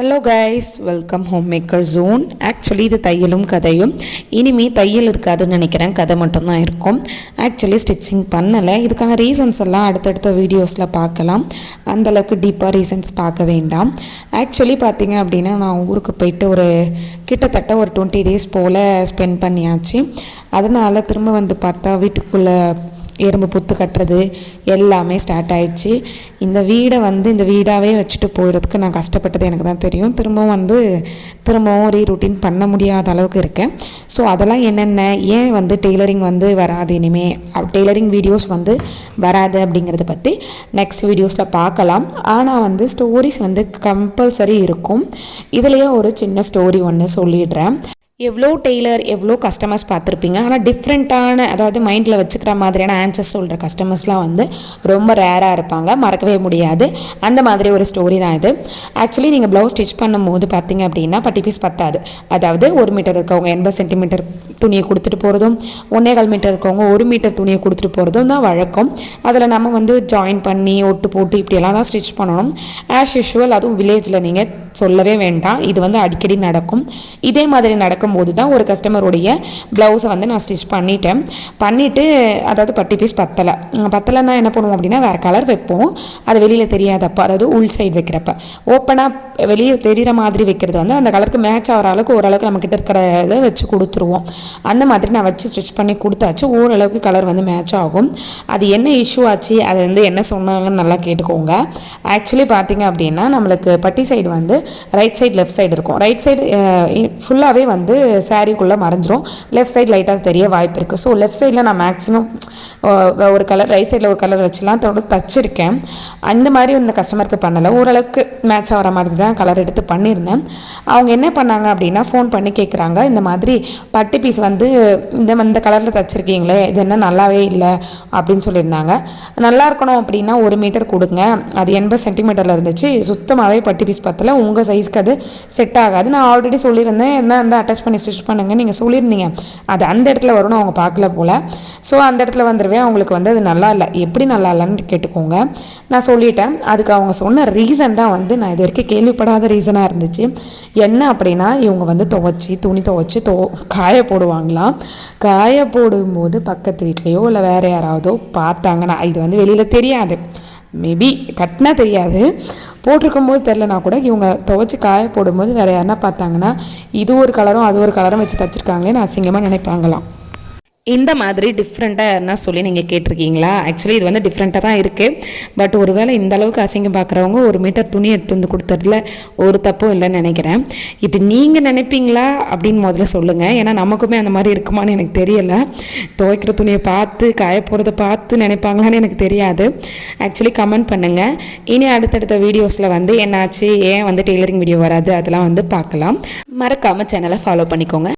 Hello guys, welcome home maker zone. Actually இது தையலும் கதையும். இனிமேல் தையல் இருக்காதுன்னு நினைக்கிறேன், கதை மட்டும்தான் இருக்கும். ஆக்சுவலி ஸ்டிச்சிங் பண்ணலை. இதுக்கான ரீசன்ஸ் எல்லாம் அடுத்தடுத்த வீடியோஸில் பார்க்கலாம். அந்தளவுக்கு டீப்பாக ரீசன்ஸ் பார்க்க வேண்டாம். ஆக்சுவலி பார்த்தீங்க அப்படின்னா, நான் ஊருக்கு போயிட்டு கிட்டத்தட்ட ஒரு 20 days போல் ஸ்பெண்ட் பண்ணியாச்சு. அதனால் திரும்ப வந்து பார்த்தா வீட்டுக்குள்ளே எறும்பு புத்து கட்டுறது எல்லாமே ஸ்டார்ட் ஆகிடுச்சு. இந்த வீடாகவே வச்சுட்டு போகிறதுக்கு நான் கஷ்டப்பட்டது எனக்கு தான் தெரியும். திரும்பவும் ரீரூட்டின் பண்ண முடியாத அளவுக்கு இருக்கேன். ஸோ அதெல்லாம் என்னென்ன, ஏன் டெய்லரிங் வராது, இனிமேல் டெய்லரிங் வீடியோஸ் வராது அப்படிங்கிறத பற்றி நெக்ஸ்ட் வீடியோஸில் பார்க்கலாம். ஆனால் ஸ்டோரிஸ் கம்பல்சரி இருக்கும். இதுலேயே ஒரு சின்ன ஸ்டோரி ஒன்று சொல்லிடுறேன். எவ்வளோ டெய்லர், எவ்வளோ கஸ்டமர்ஸ் பார்த்துருப்பீங்க. ஆனால் டிஃப்ரெண்ட்டான, அதாவது மைண்டில் வச்சுக்கிற மாதிரியான ஆன்சர்ஸ் சொல்கிற கஸ்டமர்ஸ்லாம் ரொம்ப ரேராக இருப்பாங்க, மறக்கவே முடியாது. அந்த மாதிரி ஒரு ஸ்டோரி தான் இது. ஆக்சுவலி நீங்கள் ப்ளவுஸ் ஸ்டிச் பண்ணும்போது பார்த்தீங்க அப்படின்னா பட்டி பீஸ் பத்தாது. அதாவது 1 மீட்டர் இருக்கவங்க 80 சென்டிமீட்டர் துணியை கொடுத்துட்டு போகிறதும், 1.25 மீட்டர் இருக்கவங்க 1 மீட்டர் துணியை கொடுத்துட்டு போகிறதும் தான் வழக்கம். அதில் நம்ம ஜாயின் பண்ணி ஒட்டு போட்டு இப்படியெல்லாம் தான் ஸ்டிச் பண்ணணும். ஆஸ் யூஷுவல், அதுவும் வில்லேஜில் நீங்கள் சொல்லவே வேண்டாம், இது அடிக்கடி நடக்கும். இதே மாதிரி நடக்கும்போது தான் ஒரு கஸ்டமருடைய ப்ளவுஸை நான் ஸ்டிச் பண்ணிவிட்டு அதாவது பட்டி பீஸ் பத்தலைன்னா என்ன பண்ணுவோம் அப்படின்னா, வேறு கலர் வைப்போம். அது வெளியில் தெரியாதப்போ, அதாவது உள் சைடு வைக்கிறப்ப, ஓப்பனாக வெளியே தெரிகிற மாதிரி வைக்கிறது அந்த கலருக்கு மேட்ச் ஆகிற அளவுக்கு ஓரளவுக்கு நம்மக்கிட்ட இருக்கிறத வச்சு கொடுத்துருவோம். அந்த மாதிரி நான் வச்சு ஸ்டிச் பண்ணி கொடுத்தாச்சு. ஓரளவுக்கு கலர் மேட்ச் ஆகும். அது என்ன இஷ்யூ ஆச்சு, அது என்ன சொன்னாங்கன்னு நல்லா கேட்டுக்கோங்க. ஆக்சுவலி பார்த்தீங்க அப்படின்னா, நம்மளுக்கு பட்டி side right side left side இருக்கும். ரைட் சைடு ஃபுல்லாகவே சாரீக்குள்ளே மறைஞ்சிரும், லெஃப்ட் சைடு லைட்டாக தெரிய வாய்ப்பு இருக்குது. ஸோ லெஃப்ட் சைடில் நான் மேக்ஸிமம் ஒரு கலர், ரைட் சைடில் ஒரு கலர் வச்சுலாம் தச்சிருக்கேன். அந்த மாதிரி இந்த கஸ்டமருக்கு பண்ணலை, ஓரளவுக்கு மேட்ச் ஆகிற மாதிரி தான் கலர் எடுத்து பண்ணியிருந்தேன். அவங்க என்ன பண்ணாங்க அப்படின்னா, ஃபோன் பண்ணி கேட்குறாங்க, இந்த மாதிரி பட்டி பீஸ் இந்த கலரில் தச்சிருக்கீங்களே, இது என்ன நல்லாவே இல்லை அப்படின்னு சொல்லியிருந்தாங்க. நல்லா இருக்கணும் அப்படின்னா 1 மீட்டர் கொடுங்க. அது 80 சென்டிமீட்டரில் இருந்துச்சு. சுத்தமாகவே பட்டி பீஸ் பத்தலை, உங்கள் சைஸ்க்கு அது செட் ஆகாது. நான் ஆல்ரெடி சொல்லியிருந்தேன், என்ன அட்டாச் பண்ணி ஸ்டிச் பண்ணுங்க நீங்கள் சொல்லியிருந்தீங்க. அது அந்த இடத்துல வரும்னு அவங்க பார்க்கல போல். ஸோ அந்த இடத்துல வந்துடுவேன். அவங்களுக்கு அது நல்லா இல்லை. எப்படி நல்லா இல்லைன்னு கேட்டுக்கோங்க. நான் சொல்லிட்டேன். அதுக்கு அவங்க சொன்ன ரீசன் தான் நான் இது வரைக்கும் கேள்விப்படாத ரீசனாக இருந்துச்சு. என்ன அப்படின்னா, இவங்க துணி துவைச்சி காய போடுவாங்களாம். காய போடும்போது பக்கத்து வீட்லேயோ இல்லை வேறு யாராவதோ பார்த்தாங்கன்னா, இது வெளியில் தெரியாது, மேபி கட்டினா தெரியாது, போட்டிருக்கும்போது தெரிலனா கூட, இவங்க துவைச்சி காய போடும்போது வேறு யாருன்னா பார்த்தாங்கன்னா, இது ஒரு கலரும் அது ஒரு கலரும் வச்சு தச்சிருக்காங்களேன்னு அசிங்கமாக நினைப்பாங்களாம். இந்த மாதிரி டிஃப்ரெண்ட்டாக யாருன்னா சொல்லி நீங்கள் கேட்டிருக்கீங்களா? ஆக்சுவலி இது டிஃப்ரெண்ட்டாக தான் இருக்குது. பட் ஒருவேளை இந்த அளவுக்கு அசிங்கம் பார்க்குறவங்க 1 மீட்டர் துணி எடுத்து கொடுத்ததுல ஒரு தப்பும் இல்லைன்னு நினைக்கிறேன். இப்போ நீங்கள் நினைப்பீங்களா அப்படின்னு முதல்ல சொல்லுங்கள். ஏன்னா நமக்குமே அந்த மாதிரி இருக்குமான்னு எனக்கு தெரியலை. துவைக்கிற துணியை பார்த்து காய போகிறத பார்த்து நினைப்பாங்களான்னு எனக்கு தெரியாது. ஆக்சுவலி கமெண்ட் பண்ணுங்கள். இனி அடுத்தடுத்த வீடியோஸில் என்னாச்சு, ஏன் டெய்லரிங் வீடியோ வராது, அதெல்லாம் பார்க்கலாம். மறக்காமல் சேனலை ஃபாலோ பண்ணிக்கோங்க.